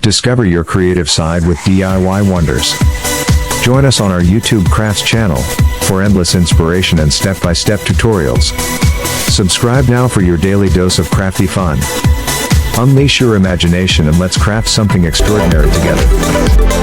Discover your creative side with DIY wonders. Join us on our YouTube Crafts channel for endless inspiration and step-by-step tutorials. Subscribe now for your daily dose of crafty fun. Unleash your imagination and let's craft something extraordinary together.